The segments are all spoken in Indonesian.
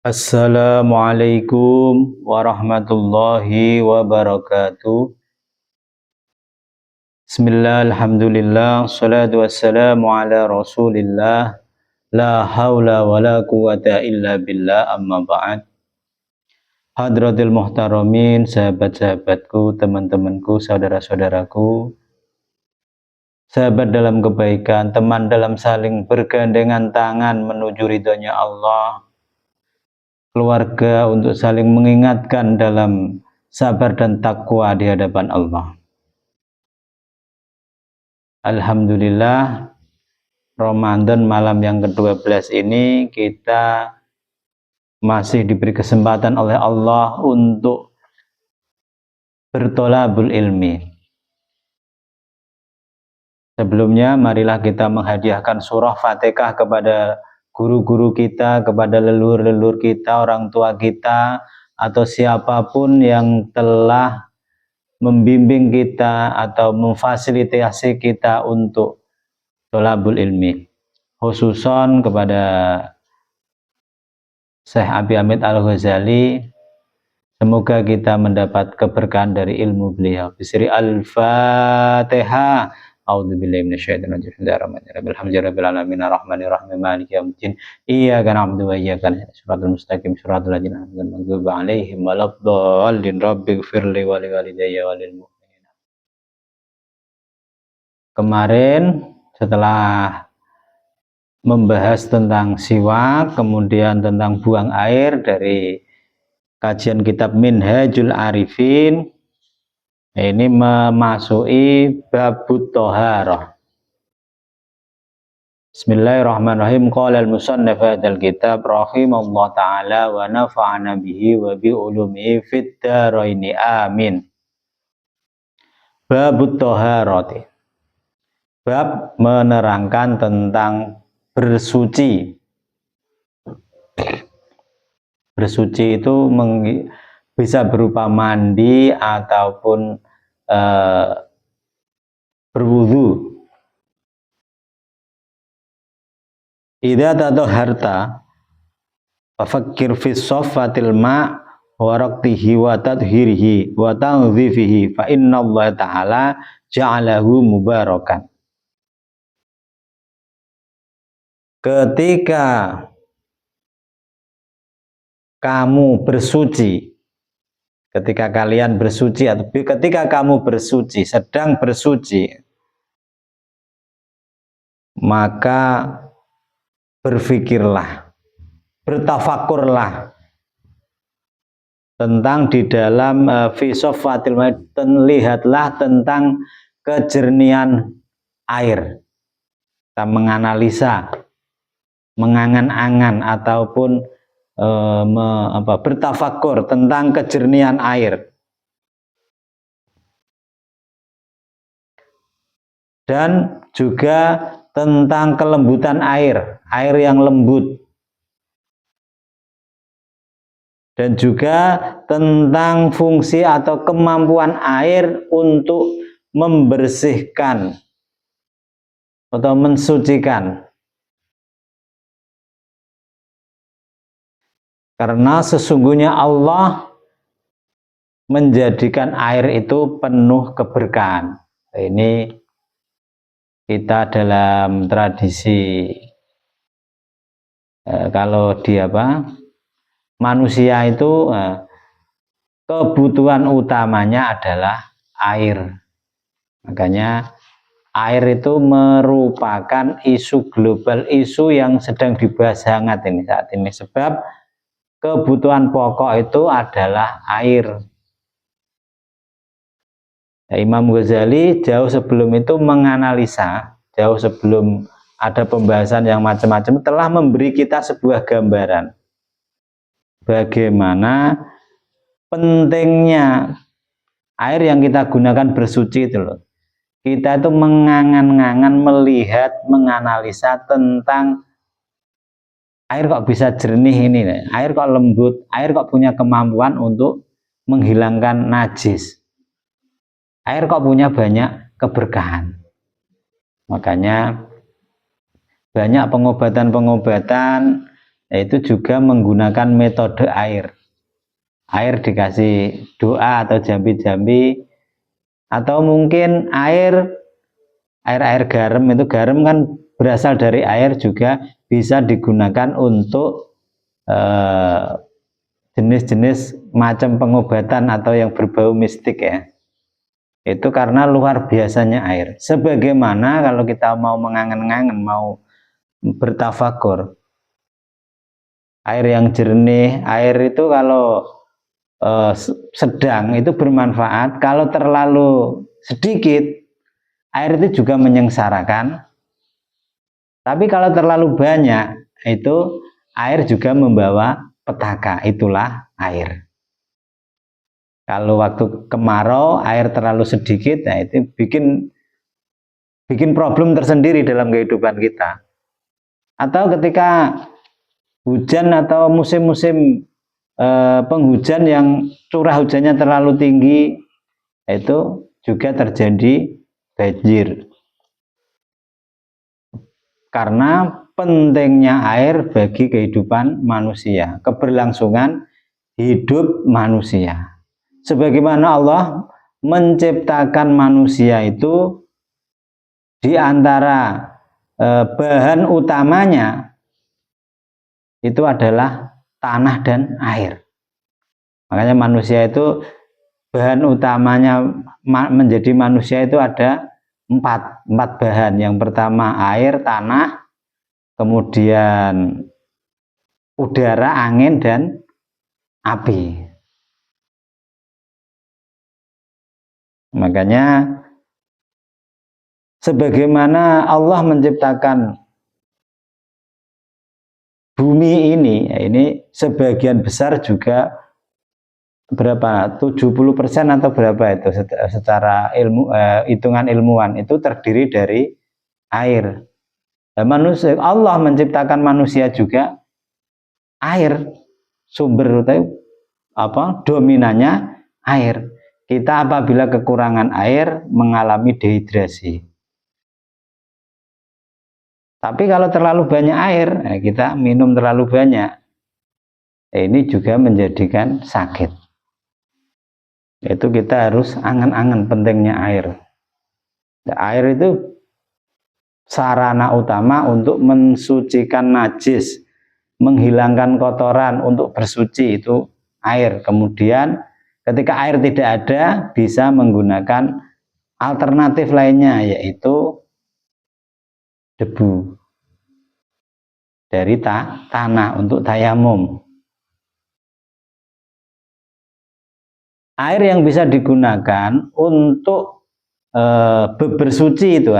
Assalamualaikum warahmatullahi wabarakatuh. Bismillah, alhamdulillah, salatu wassalamu ala rasulillah, la hawla wa la quwata illa billah, amma ba'd. Hadratil muhtaramin, sahabat-sahabatku, teman-temanku, saudara-saudaraku, sahabat dalam kebaikan, teman dalam saling bergandengan tangan menuju ridhonya Allah, keluarga untuk saling mengingatkan dalam sabar dan takwa di hadapan Allah. Alhamdulillah, Ramadan malam yang ke-12 ini kita masih diberi kesempatan oleh Allah untuk bertolabul ilmi. Sebelumnya marilah kita menghadiahkan surah Fatihah kepada guru-guru kita, kepada leluhur-leluhur kita, orang tua kita, atau siapapun yang telah membimbing kita atau memfasilitasi kita untuk tholabul ilmi, khususon kepada Syekh Abi Hamid Al-Ghazali. Semoga kita mendapat keberkahan dari ilmu beliau. Bisri Al-Fatihah. A'udzubillahi minasyaitonir rajim. Bismillahirrahmanirrahim. Alhamdulillahirabbil alamin arrahmanirrahim maliki yaumiddin. Iyyaka na'budu wa iyyaka nasta'in. Shiratal mustaqim shiratal ladzina an'amta 'alaihim ghairil maghdubi 'alaihim waladdallin. Rabbighfirli wa liwalidayya wa lil mu'minin. Kemarin setelah membahas tentang siwak, kemudian tentang buang air dari kajian kitab Minhajul Arifin, ini memasuki babut toharah. Bismillahirrahmanirrahim. Qala al-musannif hadzal kitab rahimallahu ta'ala wa nafa'ana bihi wa bi ulumihi fid dharaini amin. Babut toharati, bab menerangkan tentang bersuci. Bersuci itu bisa berupa mandi ataupun berwudu. Idza tatahharta fafakkir fi shaffatil ma' wa raqtihi wa tadhhirihi wa tanzifihi fa innallaha ta'ala ja'alahu mubarakan. Ketika kamu bersuci, ketika kalian bersuci atau ketika kamu bersuci, sedang bersuci, maka berfikirlah, bertafakurlah tentang di dalam fi shaffatil ma', lihatlah tentang kejernihan air. Kita menganalisa, mengangan-angan ataupun bertafakur tentang kejernihan air, dan juga tentang kelembutan air yang lembut, dan juga tentang fungsi atau kemampuan air untuk membersihkan atau mensucikan. Karena sesungguhnya Allah menjadikan air itu penuh keberkahan. Ini kita dalam tradisi kalau di manusia itu kebutuhan utamanya adalah air. Makanya air itu merupakan isu global, isu yang sedang dibahas hangat ini saat ini, sebab kebutuhan pokok itu adalah air. Imam Ghazali jauh sebelum itu menganalisa, jauh sebelum ada pembahasan yang macam-macam, telah memberi kita sebuah gambaran bagaimana pentingnya air yang kita gunakan bersuci itu loh. Kita itu mengangan-angan, melihat, menganalisa tentang air kok bisa jernih ini, air kok lembut, air kok punya kemampuan untuk menghilangkan najis, air kok punya banyak keberkahan. Makanya banyak pengobatan-pengobatan yaitu juga menggunakan metode air. Air dikasih doa atau jambi-jambi, atau mungkin air garam. Itu garam kan berasal dari air, juga bisa digunakan untuk jenis-jenis macam pengobatan atau yang berbau mistik ya. Itu karena luar biasanya air. Sebagaimana kalau kita mau mengangen-angen, mau bertafakur, air yang jernih, air itu kalau sedang itu bermanfaat. Kalau terlalu sedikit, air itu juga menyengsarakan. Tapi kalau terlalu banyak, itu air juga membawa petaka. Itulah air. Kalau waktu kemarau air terlalu sedikit, nah itu bikin problem tersendiri dalam kehidupan kita. Atau ketika hujan atau musim-musim penghujan yang curah hujannya terlalu tinggi, itu juga terjadi banjir. Karena pentingnya air bagi kehidupan manusia, keberlangsungan hidup manusia. Sebagaimana Allah menciptakan manusia itu di antara bahan utamanya itu adalah tanah dan air. Makanya manusia itu bahan utamanya menjadi manusia itu ada empat bahan. Yang pertama air, tanah, kemudian udara, angin, dan api. Makanya sebagaimana Allah menciptakan bumi ini sebagian besar juga berapa 70% atau berapa itu secara ilmu hitungan ilmuwan itu terdiri dari air. Dan manusia, Allah menciptakan manusia juga air, sumber dominannya air. Kita apabila kekurangan air mengalami dehidrasi. Tapi kalau terlalu banyak air, kita minum terlalu banyak, ini juga menjadikan sakit. Itu kita harus angan-angan pentingnya air. Air itu sarana utama untuk mensucikan najis, menghilangkan kotoran, untuk bersuci itu air. Kemudian ketika air tidak ada, bisa menggunakan alternatif lainnya, yaitu debu dari tanah untuk tayamum. Air yang bisa digunakan untuk bersuci itu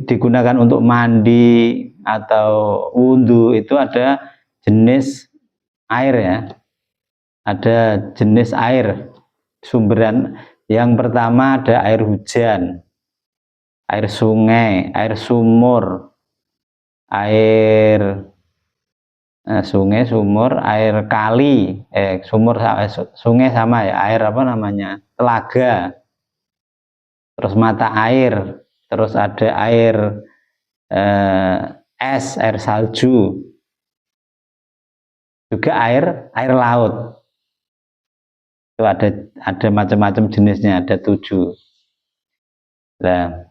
digunakan untuk mandi atau wudhu, itu ada jenis air ya. Ada jenis air sumberan. Yang pertama ada air hujan, air sungai, air sumur, air sungai, sumur, air kali, sungai sama ya, air apa namanya, telaga, terus mata air, terus ada air es, air salju, juga air laut. Itu ada macam-macam jenisnya, ada 7. Nah,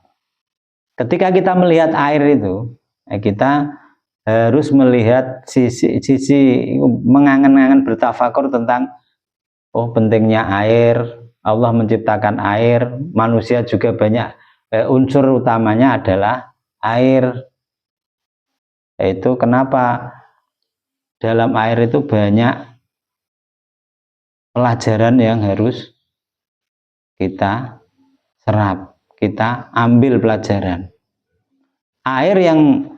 ketika kita melihat air itu, kita harus melihat sisi mengangan-angan, bertafakur tentang pentingnya air. Allah menciptakan air, manusia juga banyak, unsur utamanya adalah air. Itu kenapa dalam air itu banyak pelajaran yang harus kita serap, kita ambil pelajaran. Air yang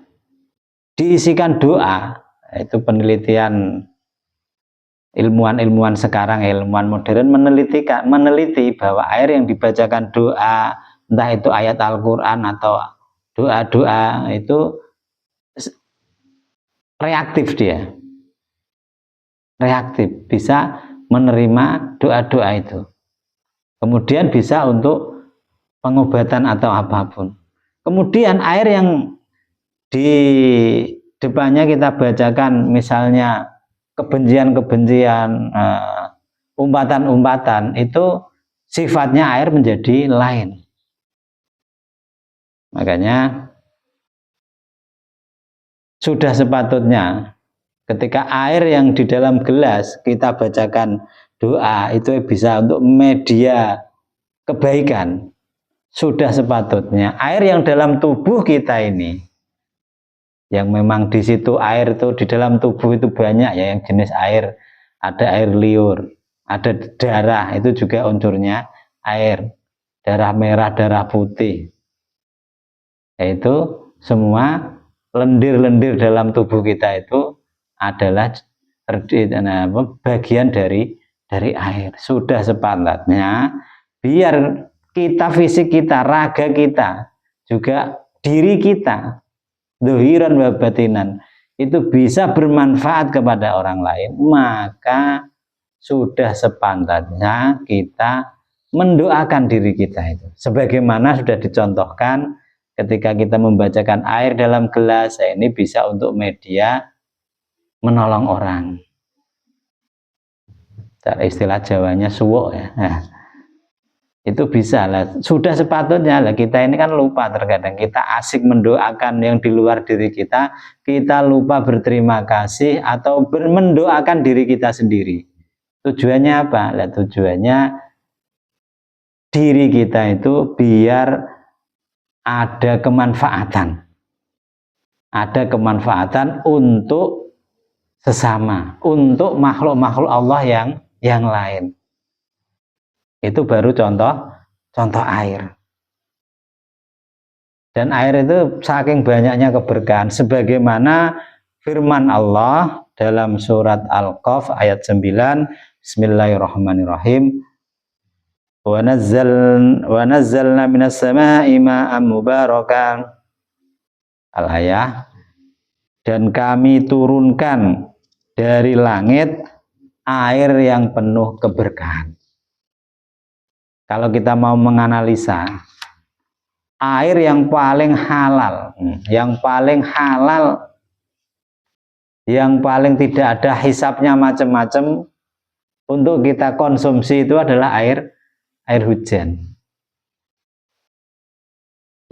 diisikan doa, itu penelitian ilmuwan sekarang, ilmuwan modern meneliti bahwa air yang dibacakan doa, entah itu ayat Al-Quran atau doa-doa, itu reaktif, dia reaktif, bisa menerima doa-doa itu, kemudian bisa untuk pengobatan atau apapun. Kemudian air yang depannya kita bacakan misalnya kebencian-kebencian, umpatan-umpatan, itu sifatnya air menjadi lain. Makanya sudah sepatutnya ketika air yang di dalam gelas kita bacakan doa, itu bisa untuk media kebaikan. Sudah sepatutnya air yang dalam tubuh kita ini, yang memang di situ air itu di dalam tubuh itu banyak ya, yang jenis air, ada air liur, ada darah, itu juga unsurnya air, darah merah, darah putih, yaitu semua lendir-lendir dalam tubuh kita itu adalah bagian dari air. Sudah sepatutnya biar kita, fisik kita, raga kita, juga diri kita, dohiran wa batinan, itu bisa bermanfaat kepada orang lain, maka sudah sepantasnya kita mendoakan diri kita itu. Sebagaimana sudah dicontohkan ketika kita membacakan air dalam gelas, ini bisa untuk media menolong orang. Cara istilah Jawanya suwok ya. Nah, itu bisa lah. Sudah sepatutnya lah, kita ini kan lupa terkadang, kita asik mendoakan yang di luar diri kita lupa berterima kasih atau mendoakan diri kita sendiri. Tujuannya apa? Lah, tujuannya diri kita itu biar ada kemanfaatan. Ada kemanfaatan untuk sesama, untuk makhluk-makhluk Allah yang lain. Itu baru contoh air. Dan air itu saking banyaknya keberkahan, sebagaimana firman Allah dalam surat Al-Qaf ayat 9, Bismillahirrahmanirrahim. Wa nazzalna minas sama'i ma'an mubarakan. Al-ayah. Dan kami turunkan dari langit air yang penuh keberkahan. Kalau kita mau menganalisa air yang paling halal, yang paling tidak ada hisapnya macam-macam untuk kita konsumsi, itu adalah air hujan.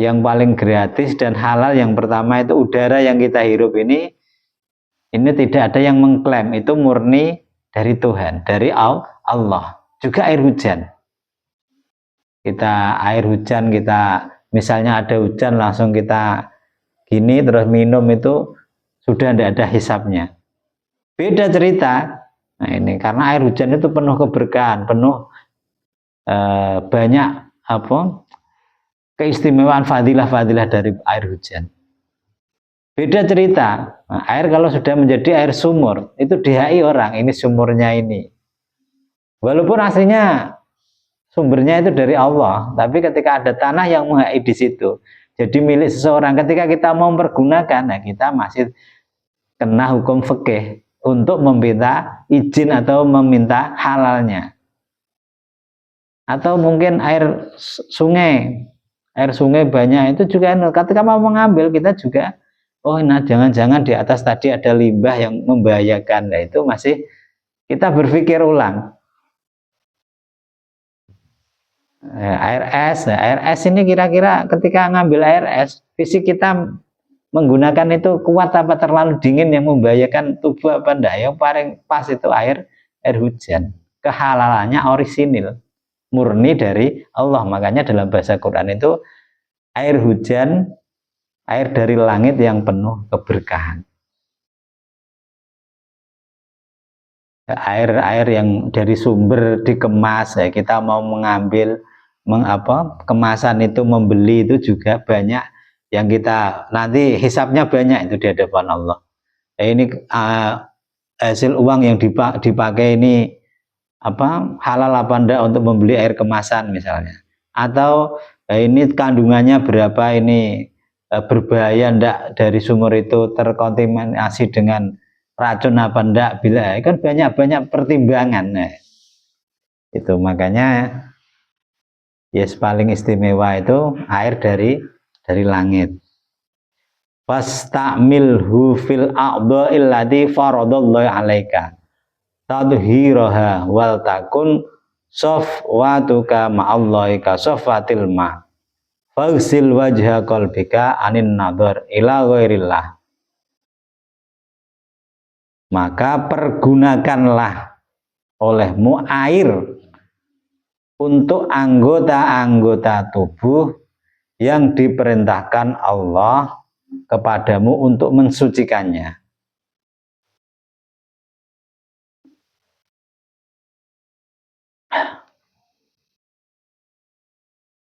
Yang paling gratis dan halal yang pertama itu udara yang kita hirup ini tidak ada yang mengklaim, itu murni dari Tuhan, dari Allah. Juga air hujan. Air hujan kita misalnya ada hujan langsung kita gini terus minum, itu sudah tidak ada hisapnya. Beda cerita. Nah ini karena air hujan itu penuh keberkahan, penuh banyak keistimewaan, fadilah-fadilah dari air hujan. Beda cerita. Nah, air kalau sudah menjadi air sumur, itu dihai orang, ini sumurnya ini. Walaupun aslinya sumbernya itu dari Allah, tapi ketika ada tanah yang menghai di situ, jadi milik seseorang, ketika kita mau mempergunakan, nah kita masih kena hukum fikih untuk meminta izin atau meminta halalnya. Atau mungkin air sungai banyak, itu juga ketika mau mengambil kita juga, nah jangan-jangan di atas tadi ada limbah yang membahayakan. Nah itu masih kita berpikir ulang. Air es ini kira-kira ketika ngambil air es, fisik kita menggunakan itu kuat apa terlalu dingin yang membahayakan tubuh apa enggak? Yang paling pas itu air hujan. Kehalalannya orisinil, murni dari Allah. Makanya dalam bahasa Quran itu air hujan, air dari langit yang penuh keberkahan. Air yang dari sumber dikemas, ya kita mau mengambil kemasan itu, membeli itu juga banyak yang kita nanti hisapnya banyak itu di hadapan Allah. Ini hasil uang yang dipakai ini halal apa enggak untuk membeli air kemasan misalnya, atau ini kandungannya berapa, ini berbahaya enggak dari sumur itu, terkontaminasi dengan racun apa enggak, bila kan banyak pertimbangan. Nah, itu makanya paling istimewa itu air dari langit. fastamilhu fil a'dha'il ladzi faradallahu 'alaika tadhhiraha wal takun safwatuka ma'allahi ka safatil ma fagsil wajha qalbika anin nadhar ila ghairillah. Maka pergunakanlah olehmu air untuk anggota-anggota tubuh yang diperintahkan Allah kepadamu untuk mensucikannya.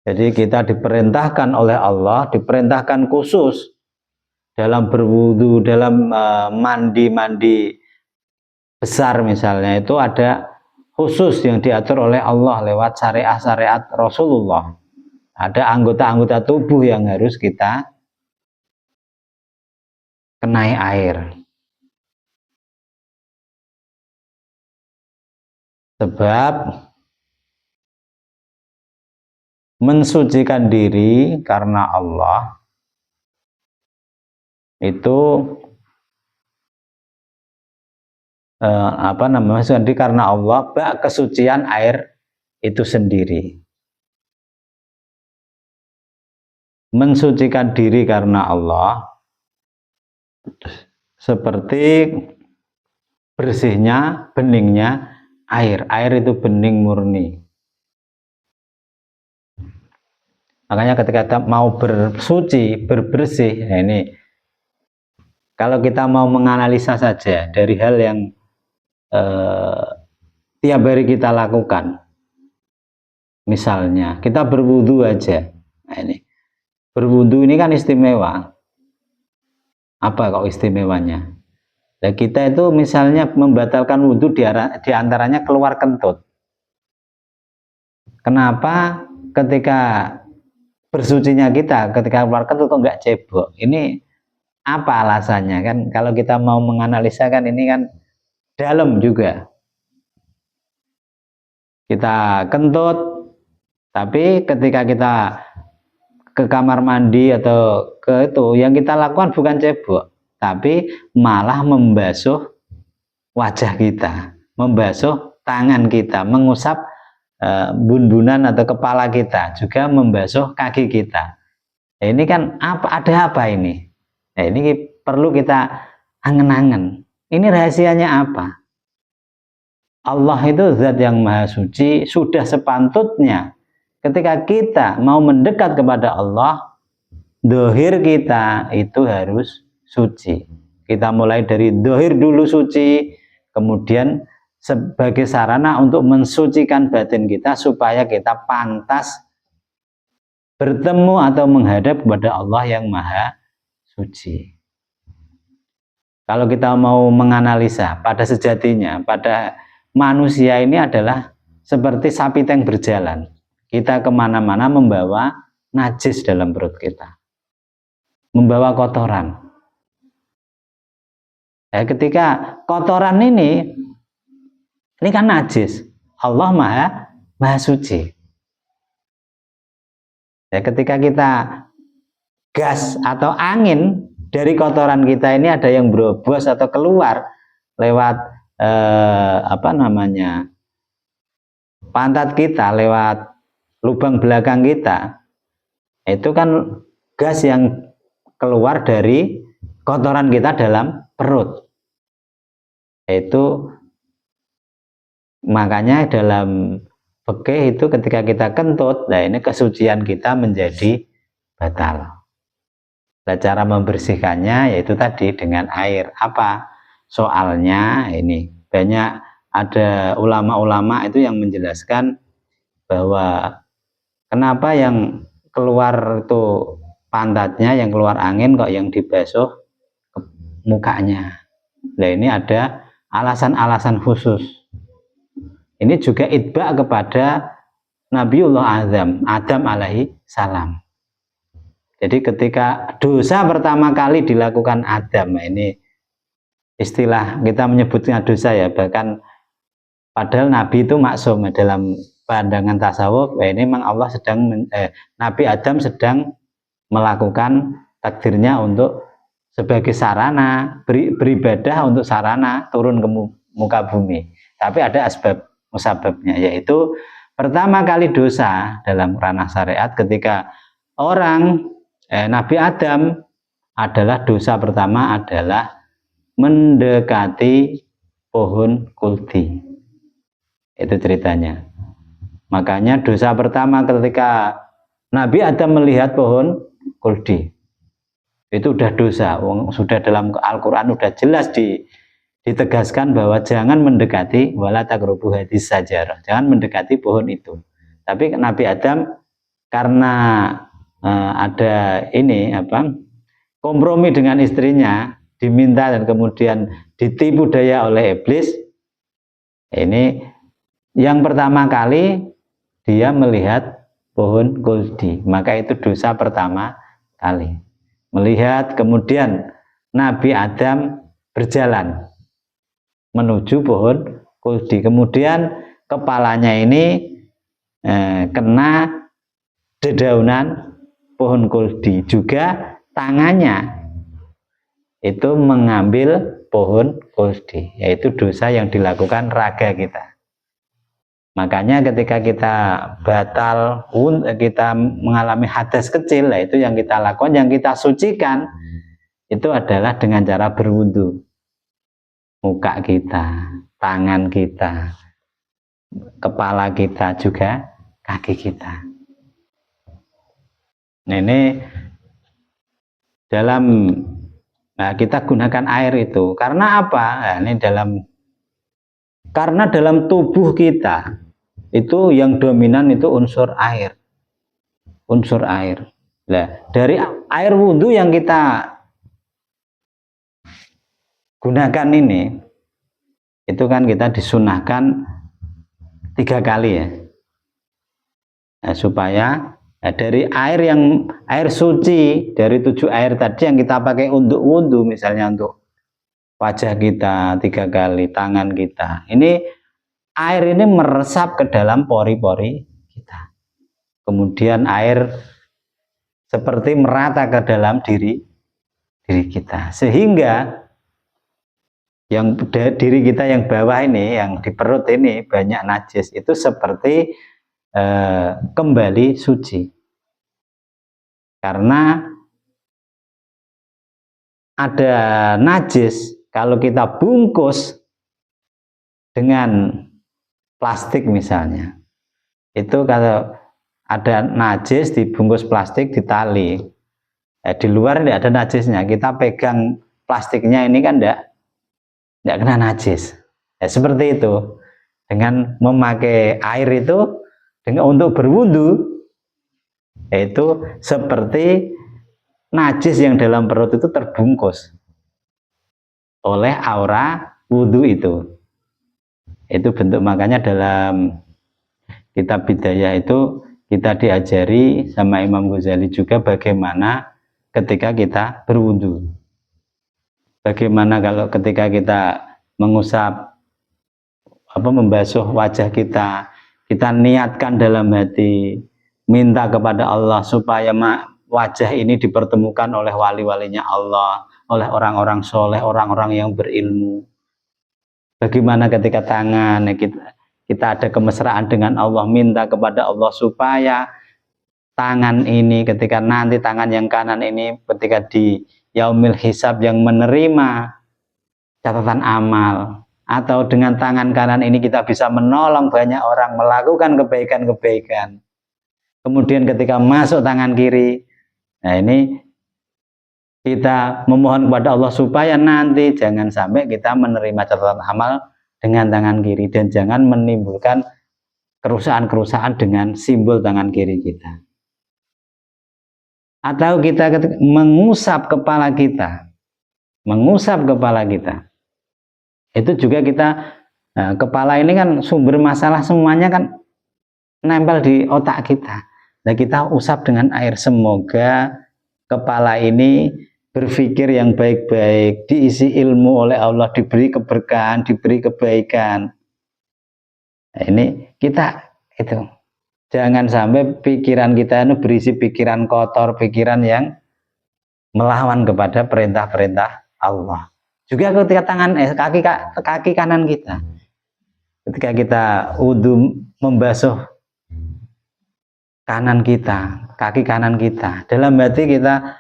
Jadi kita diperintahkan oleh Allah, diperintahkan khusus dalam berwudu, dalam mandi-mandi besar misalnya, itu ada khusus yang diatur oleh Allah lewat syariat-syariat Rasulullah. Ada anggota-anggota tubuh yang harus kita kenai air. Sebab mensucikan diri karena Allah itu mensucikan diri karena Allah, bak kesucian air itu sendiri. Mensucikan diri karena Allah seperti bersihnya, beningnya air. Air itu bening murni. Makanya ketika kita mau bersuci, berbersih, nah ini kalau kita mau menganalisa saja dari hal yang tiap hari kita lakukan, misalnya kita berwudu aja, nah ini berwudu ini kan istimewa. Apa kok istimewanya? Nah, kita itu misalnya membatalkan wudu diantaranya keluar kentut. Kenapa ketika bersucinya kita ketika keluar kentut kok nggak cebok? Ini apa alasannya? Kan kalau kita mau menganalisa kan ini kan dalam juga. Kita kentut, tapi ketika kita ke kamar mandi atau ke itu, yang kita lakukan bukan cebok, tapi malah membasuh wajah kita, membasuh tangan kita, mengusap bun-bunan atau kepala kita, juga membasuh kaki kita. Nah, ini kan ada apa ini? Nah, ini perlu kita angen-angen. Ini rahasianya apa? Allah itu zat yang maha suci, sudah sepantutnya ketika kita mau mendekat kepada Allah, dohir kita itu harus suci. Kita mulai dari dohir dulu suci, kemudian sebagai sarana untuk mensucikan batin kita supaya kita pantas bertemu atau menghadap kepada Allah yang maha suci. Kalau kita mau menganalisa, pada sejatinya, pada manusia ini adalah seperti sapi yang berjalan. Kita kemana-mana membawa najis dalam perut kita, membawa kotoran. Ya, ketika kotoran ini kan najis, Allah maha suci. Ya, ketika kita gas atau angin dari kotoran kita ini ada yang berobos atau keluar lewat pantat kita, lewat lubang belakang kita, itu kan gas yang keluar dari kotoran kita dalam perut. Itu makanya dalam fikih itu ketika kita kentut, nah ini kesucian kita menjadi batal. Nah, cara membersihkannya yaitu tadi dengan air. Apa soalnya? Ini banyak ada ulama-ulama itu yang menjelaskan bahwa kenapa yang keluar itu pantatnya, yang keluar angin kok yang dibasuh mukanya. Nah, ini ada alasan-alasan khusus. Ini juga itba kepada Nabiullah Adam alaihi salam. Jadi ketika dosa pertama kali dilakukan Adam, ini istilah kita menyebutnya dosa ya, bahkan padahal Nabi itu maksum dalam pandangan tasawuf. Ini memang Allah Nabi Adam sedang melakukan takdirnya untuk sebagai sarana beribadah untuk sarana turun ke muka bumi. Tapi ada asbab musababnya, yaitu pertama kali dosa dalam ranah syariat ketika Nabi Adam adalah dosa pertama adalah mendekati pohon kuldi. Itu ceritanya. Makanya dosa pertama ketika Nabi Adam melihat pohon kuldi, itu udah dosa. Sudah dalam Al-Quran udah jelas ditegaskan bahwa jangan mendekati wala taqrabu hadis sajarah, jangan mendekati pohon itu. Tapi Nabi Adam karena ada kompromi dengan istrinya, diminta dan kemudian ditipu daya oleh iblis. Ini yang pertama kali dia melihat pohon kuldi, maka itu dosa pertama kali. Melihat, kemudian Nabi Adam berjalan menuju pohon kuldi, kemudian kepalanya ini kena dedaunan pohon kuldi, juga tangannya itu mengambil pohon kuldi, yaitu dosa yang dilakukan raga kita. Makanya ketika kita batal, kita mengalami hadas kecil, itu yang kita lakukan, yang kita sucikan itu adalah dengan cara berwudu. Muka kita, tangan kita, kepala kita, juga kaki kita. Nah, ini kita gunakan air itu karena apa? Nah, karena dalam tubuh kita itu yang dominan itu unsur air. Nah, dari air wudhu yang kita gunakan ini, itu kan kita disunahkan 3 kali ya. Nah, supaya dari air suci, dari 7 air tadi yang kita pakai untuk wudhu, misalnya untuk wajah kita 3 kali, tangan kita, ini air ini meresap ke dalam pori-pori kita, kemudian air seperti merata ke dalam diri kita, sehingga yang diri kita yang bawah ini, yang di perut ini banyak najis, itu seperti kembali suci. Karena ada najis, kalau kita bungkus dengan plastik misalnya, itu kalau ada najis dibungkus plastik ditali, di luar tidak ada najisnya, kita pegang plastiknya ini kan tidak kena najis. Seperti itu, dengan memakai air itu untuk berwudu, yaitu seperti najis yang dalam perut itu terbungkus oleh aura wudu itu. Itu bentuk, makanya dalam kitab Bidayah itu kita diajari sama Imam Ghazali juga bagaimana ketika kita berwudu. Bagaimana kalau ketika kita mengusap, membasuh wajah kita niatkan dalam hati, minta kepada Allah supaya wajah ini dipertemukan oleh wali-walinya Allah, oleh orang-orang soleh, orang-orang yang berilmu. Bagaimana ketika tangan kita ada kemesraan dengan Allah, minta kepada Allah supaya tangan ini, ketika nanti tangan yang kanan ini ketika di yaumil hisab yang menerima catatan amal, atau dengan tangan kanan ini kita bisa menolong banyak orang melakukan kebaikan-kebaikan. Kemudian ketika masuk tangan kiri, nah ini kita memohon kepada Allah supaya nanti jangan sampai kita menerima catatan amal dengan tangan kiri, dan jangan menimbulkan kerusakan-kerusakan dengan simbol tangan kiri kita. Atau kita mengusap kepala kita, itu juga kita, kepala ini kan sumber masalah semuanya kan nempel di otak kita. Nah, kita usap dengan air, semoga kepala ini berpikir yang baik-baik, diisi ilmu oleh Allah, diberi keberkahan, diberi kebaikan. Nah, ini kita itu jangan sampai pikiran kita itu berisi pikiran kotor, pikiran yang melawan kepada perintah-perintah Allah. Juga ketika kaki kanan kita, ketika kita wudu membasuh kanan kita, kaki kanan kita, dalam hati kita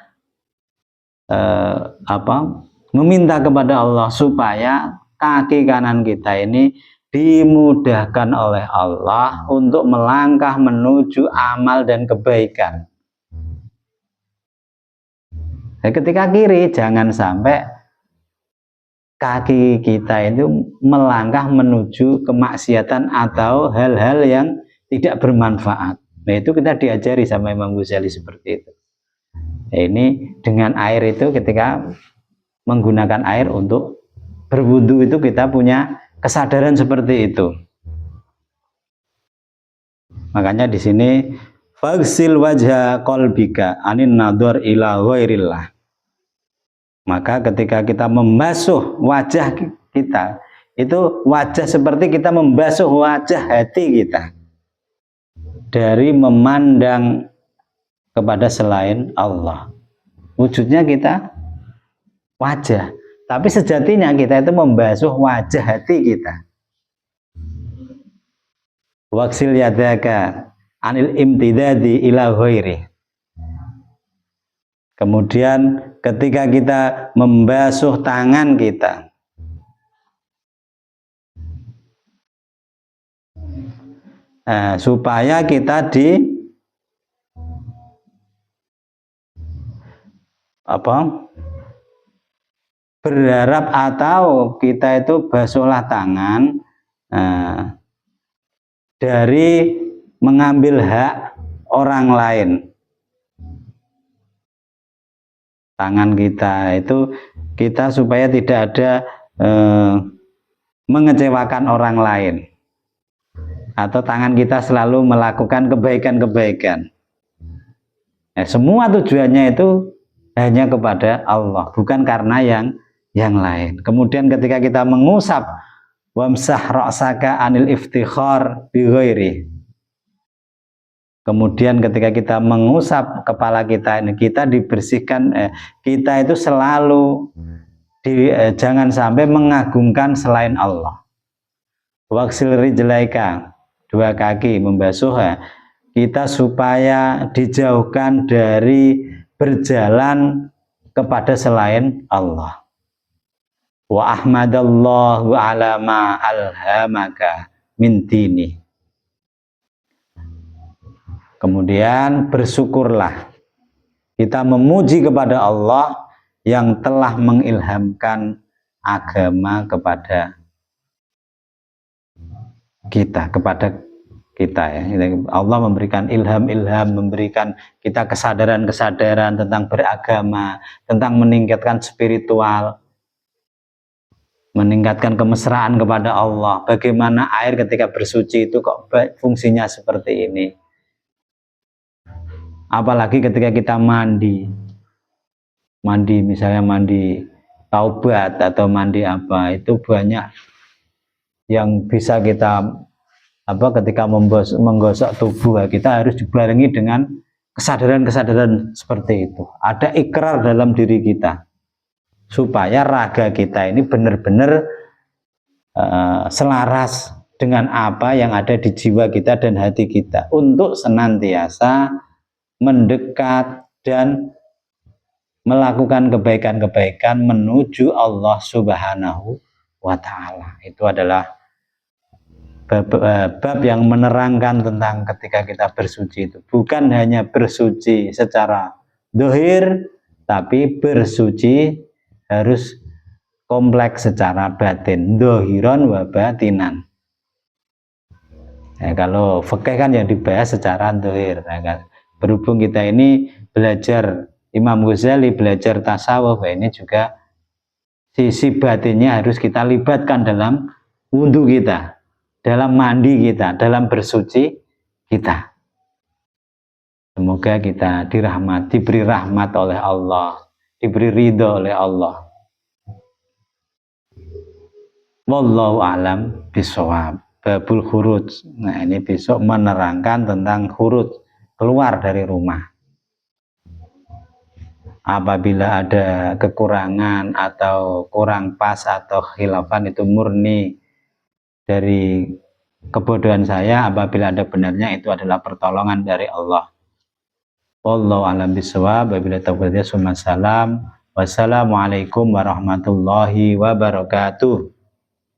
meminta kepada Allah supaya kaki kanan kita ini dimudahkan oleh Allah untuk melangkah menuju amal dan kebaikan. Nah, ketika kiri, jangan sampai kaki kita itu melangkah menuju kemaksiatan atau hal-hal yang tidak bermanfaat. Nah, itu kita diajari sama Imam Ghazali seperti itu. Nah, ini dengan air itu, ketika menggunakan air untuk berwudu itu kita punya kesadaran seperti itu. Makanya di sini faghsil wajha qalbika anin nadhar ila ghairillah. Maka ketika kita membasuh wajah kita, itu wajah seperti kita membasuh wajah hati kita dari memandang kepada selain Allah. Wujudnya kita wajah, tapi sejatinya kita itu membasuh wajah hati kita. Waksil yadaka anil imtidadi ila ghairi. Kemudian ketika kita membasuh tangan kita, supaya kita berharap atau kita itu basuhlah tangan dari mengambil hak orang lain. Tangan kita itu kita supaya tidak ada mengecewakan orang lain, atau tangan kita selalu melakukan kebaikan-kebaikan. Semua tujuannya itu hanya kepada Allah, bukan karena yang lain. Kemudian ketika kita mengusap wamsah ra'saka anil iftikhar bi ghairi. Kemudian ketika kita mengusap kepala kita ini, kita dibersihkan, kita itu selalu jangan sampai mengagungkan selain Allah. Waksil rijlaika, dua kaki membasuh kita supaya dijauhkan dari berjalan kepada selain Allah. Wa ahmadallahu ala ma alhamaka min dini. Kemudian bersyukurlah, kita memuji kepada Allah yang telah mengilhamkan agama kepada kita ya. Allah memberikan ilham, memberikan kita kesadaran tentang beragama, tentang meningkatkan spiritual, meningkatkan kemesraan kepada Allah. Bagaimana air ketika bersuci itu kok fungsinya seperti ini. Apalagi ketika kita mandi misalnya mandi taubat atau mandi apa, itu banyak yang bisa kita ketika menggosok tubuh kita harus dibarengi dengan kesadaran seperti itu. Ada ikrar dalam diri kita supaya raga kita ini benar-benar selaras dengan apa yang ada di jiwa kita dan hati kita, untuk senantiasa mendekat dan melakukan kebaikan-kebaikan menuju Allah Subhanahu wa Ta'ala. Itu adalah bab yang menerangkan tentang ketika kita bersuci itu bukan hanya bersuci secara dohir, tapi bersuci harus kompleks secara batin, dohiron wa batinan. Kalau fikih kan yang dibahas secara dohir. Berhubung kita ini belajar Imam Ghazali, belajar tasawuf, ini juga sisi batinnya harus kita libatkan dalam wudhu kita, dalam mandi kita, dalam bersuci kita. Semoga kita diberi rahmat oleh Allah, diberi ridho oleh Allah. Wallahu a'lam bishawab. Babul khuruj. Nah, ini besok menerangkan tentang khuruj, keluar dari rumah. Apabila ada kekurangan atau kurang pas atau khilafan itu murni dari kebodohan saya. Apabila ada benarnya itu adalah pertolongan dari Allah. Wallahu a'lam bishawab. Wabillahi taufiq. Wassalamualaikum warahmatullahi wabarakatuh.